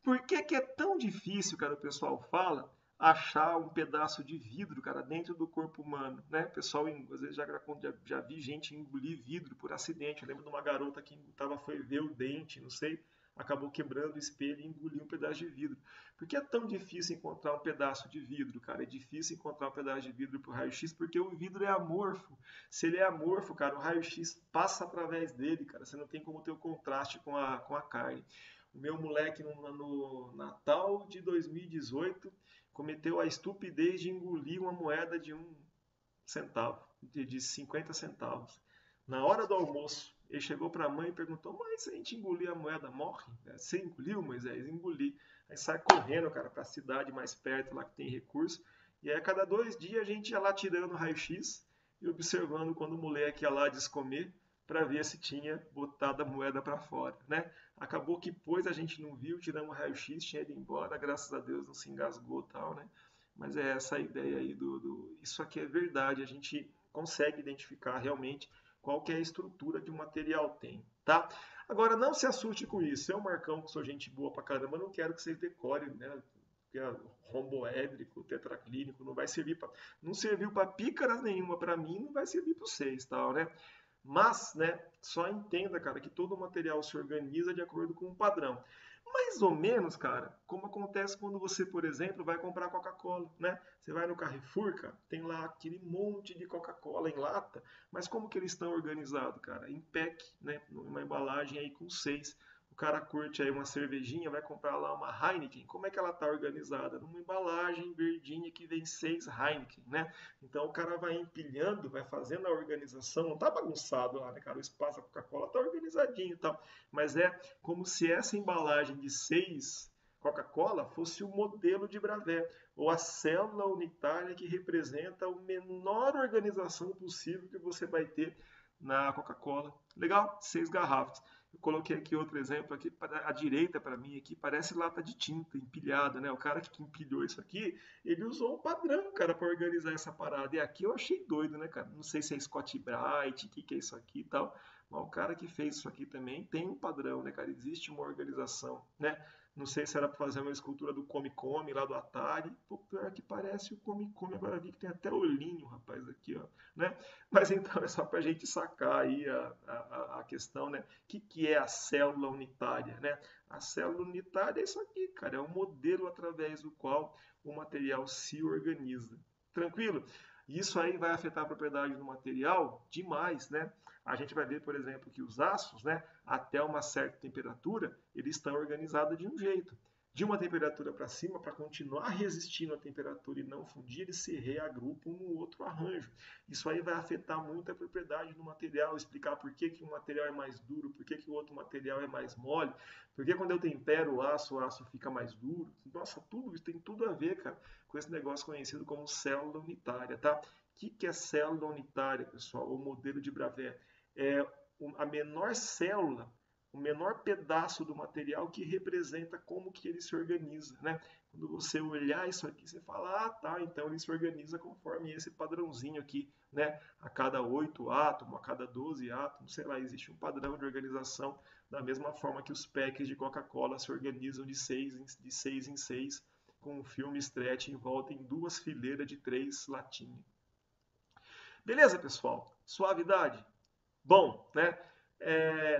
Por que que é tão difícil, cara, o pessoal fala, achar um pedaço de vidro, cara, dentro do corpo humano, né? O pessoal, às vezes, já vi gente engolir vidro por acidente. Eu lembro de uma garota que foi ver o dente, não sei, acabou quebrando o espelho e engoliu um pedaço de vidro. Por que é tão difícil encontrar um pedaço de vidro, cara? É difícil encontrar um pedaço de vidro pro raio-x porque o vidro é amorfo. Se ele é amorfo, cara, o raio-x passa através dele, cara. Você não tem como ter o contraste com a carne. O meu moleque no Natal de 2018 cometeu a estupidez de engolir uma moeda de 1 centavo, de 50 centavos. Na hora do almoço, ele chegou para a mãe e perguntou: mãe, se a gente engolir a moeda, morre? Você engoliu, Moisés? Engoli. Aí sai correndo, cara, para a cidade mais perto, lá que tem recurso. E aí, a cada 2 dias, a gente ia lá tirando o raio-x e observando quando o moleque ia lá descomer para ver se tinha botado a moeda para fora, né? Acabou que depois a gente não viu, tiramos o raio-x, tinha ido embora, graças a Deus não se engasgou e tal, né? Mas é essa a ideia aí Isso aqui é verdade, a gente consegue identificar realmente qual que é a estrutura que o material tem, tá? Agora, não se assuste com isso. Eu, Marcão, que sou gente boa pra caramba, não quero que vocês decorem, né? Romboédrico, tetraclínico, não vai servir para, não serviu para pícaras nenhuma para mim, não vai servir para vocês, tal, né? Mas, né, só entenda, cara, que todo material se organiza de acordo com um padrão. Mais ou menos, cara, como acontece quando você, por exemplo, vai comprar Coca-Cola, né? Você vai no Carrefour, cara, tem lá aquele monte de Coca-Cola em lata, mas como que eles estão organizados, cara? Em pack, né? Uma embalagem aí com seis. O cara curte aí uma cervejinha, vai comprar lá uma Heineken. Como é que ela está organizada? Numa embalagem verdinha que vem seis Heineken, né? Então o cara vai empilhando, vai fazendo a organização. Não tá bagunçado lá, né, cara? O espaço da Coca-Cola tá organizadinho e tal. Mas é como se essa embalagem de seis Coca-Cola fosse o modelo de Bravé, ou a célula unitária que representa a menor organização possível que você vai ter na Coca-Cola. Legal? Seis garrafas. Eu coloquei aqui outro exemplo aqui para a direita para mim aqui parece lata de tinta empilhada, né? O cara que empilhou isso aqui, ele usou um padrão, cara, para organizar essa parada. E aqui eu achei doido, né, cara? Não sei se é Scott Bright, o que é isso aqui e tal. Mas o cara que fez isso aqui também tem um padrão, né, cara? Existe uma organização, né? Não sei se era para fazer uma escultura do Come Come lá do Atari. Pô, pior que parece o Come Come. Agora vi que tem até olhinho, rapaz, aqui, ó, né? Mas então é só para a gente sacar aí a questão, né? Que é a célula unitária, né? A célula unitária é isso aqui, cara. É um modelo através do qual o material se organiza. Tranquilo? Isso aí vai afetar a propriedade do material demais, né? A gente vai ver, por exemplo, que os aços, né, até uma certa temperatura, eles estão organizados de um jeito. De uma temperatura para cima, para continuar resistindo à temperatura e não fundir, eles se reagrupam no outro arranjo. Isso aí vai afetar muito a propriedade do material, explicar por que, que um material é mais duro, por que, que o outro material é mais mole, porque quando eu tempero o aço fica mais duro. Nossa, tudo isso tem tudo a ver, cara, com esse negócio conhecido como célula unitária, tá? O que é célula unitária, pessoal? O modelo de Bravais é a menor célula, o menor pedaço do material que representa como que ele se organiza, né? Quando você olhar isso aqui, você fala, ah, tá, então ele se organiza conforme esse padrãozinho aqui, né? A cada 8 átomos, a cada 12 átomos, sei lá, existe um padrão de organização da mesma forma que os packs de Coca-Cola se organizam de seis em seis, com um filme stretch em volta em duas fileiras de três latinhas. Beleza, pessoal? Suavidade? Bom, né?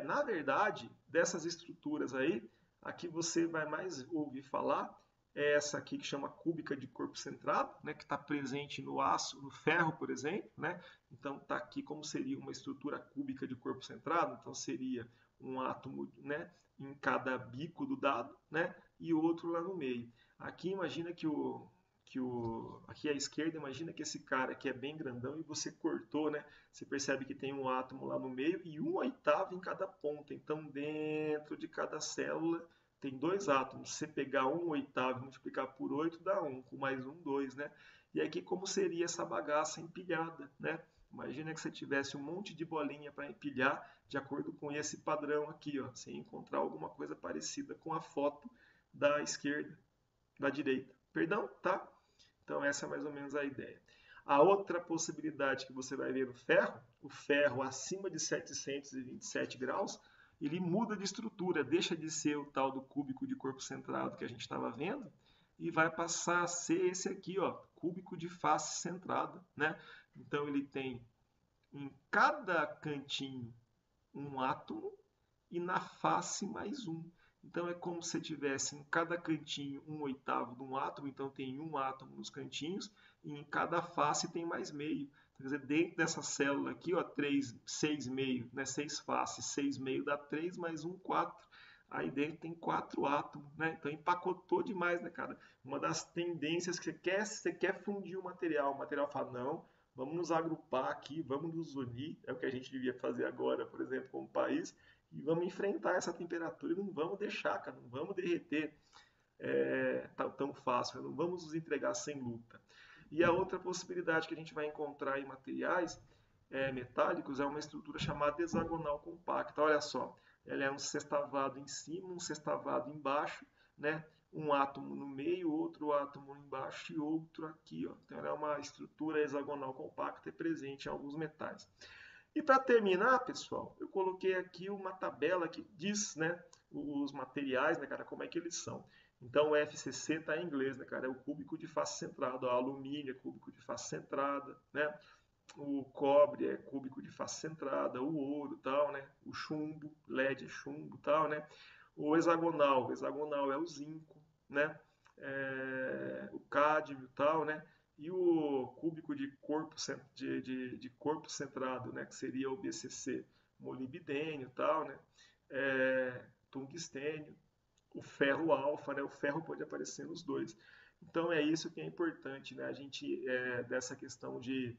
Na verdade, dessas estruturas aí, a que você vai mais ouvir falar é essa aqui que chama cúbica de corpo centrado, né? Que está presente no aço, no ferro, por exemplo, né? Então está aqui como seria uma estrutura cúbica de corpo centrado. Então seria um átomo, né? Em cada bico do dado, né? E outro lá no meio. Aqui imagina aqui à esquerda, imagina que esse cara aqui é bem grandão e você cortou, né? Você percebe que tem um átomo lá no meio e um oitavo em cada ponta. Então, dentro de cada célula tem dois átomos. Se você pegar um oitavo e multiplicar por 8, dá 1, com mais um, 2, né? E aqui como seria essa bagaça empilhada, né? Imagina que você tivesse um monte de bolinha para empilhar de acordo com esse padrão aqui, ó. Você encontrar alguma coisa parecida com a foto da esquerda, da direita. Perdão, tá? Então essa é mais ou menos a ideia. A outra possibilidade que você vai ver no ferro, o ferro acima de 727 graus, ele muda de estrutura, deixa de ser o tal do cúbico de corpo centrado que a gente estava vendo e vai passar a ser esse aqui, ó, cúbico de face centrada, né? Então ele tem em cada cantinho um átomo e na face mais um. Então é como se tivesse em cada cantinho um oitavo de um átomo, então tem um átomo nos cantinhos, e em cada face tem mais meio. Quer dizer, dentro dessa célula aqui, ó, 3, 6 meio, né, 6 faces, 6 meio dá 3 mais 1, 4. Aí dentro tem 4 átomos, né? Então empacotou demais, né, cara? Uma das tendências que você quer fundir o material fala, não, vamos nos agrupar aqui, vamos nos unir, é o que a gente devia fazer agora, por exemplo, como país, e vamos enfrentar essa temperatura e não vamos deixar, cara, não vamos derreter tão fácil, não vamos nos entregar sem luta. E a outra possibilidade que a gente vai encontrar em materiais metálicos é uma estrutura chamada hexagonal compacta. Olha só, ela é um sextavado em cima, um sextavado embaixo, né? Um átomo no meio, outro átomo embaixo e outro aqui. Ó. Então ela é uma estrutura hexagonal compacta presente em alguns metais. E para terminar, pessoal, eu coloquei aqui uma tabela que diz, né, os materiais, né, cara, como é que eles são. Então o FCC está em inglês, né, cara, é o cúbico de face centrada, o alumínio é cúbico de face centrada, né? o cobre é cúbico de face centrada, o ouro, tal, né? O chumbo, LED é chumbo, tal, né? O hexagonal é o zinco, né? O cádmio, tal, né? E o cúbico de corpo, de corpo centrado, né? Que seria o BCC, molibdênio, tal, né? Tungstênio, o ferro alfa, né? O ferro pode aparecer nos dois. Então é isso que é importante, né? A gente dessa questão de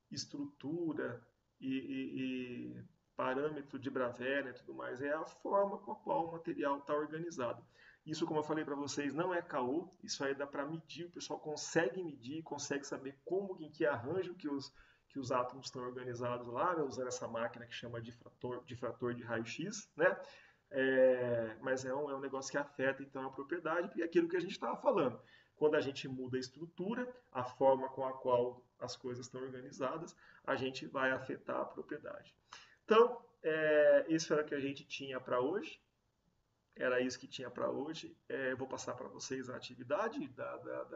estrutura e parâmetro de Bravena e tudo mais, é a forma com a qual o material está organizado. Isso, como eu falei para vocês, não é caô, isso aí dá para medir, o pessoal consegue medir, consegue saber como, em que arranjo que os átomos estão organizados lá, né, usando essa máquina que chama difrator de raio-x, né? Mas é um negócio que afeta então a propriedade, porque é aquilo que a gente estava falando. Quando a gente muda a estrutura, a forma com a qual as coisas estão organizadas, a gente vai afetar a propriedade. Então, isso era o que a gente tinha para hoje. Era isso que tinha para hoje. Vou passar para vocês a atividade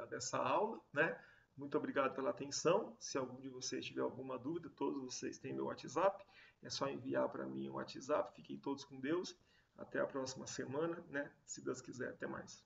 dessa aula, né? Muito obrigado pela atenção. Se algum de vocês tiver alguma dúvida, todos vocês têm meu WhatsApp. É só enviar para mim um WhatsApp. Fiquem todos com Deus. Até a próxima semana, né? Se Deus quiser. Até mais.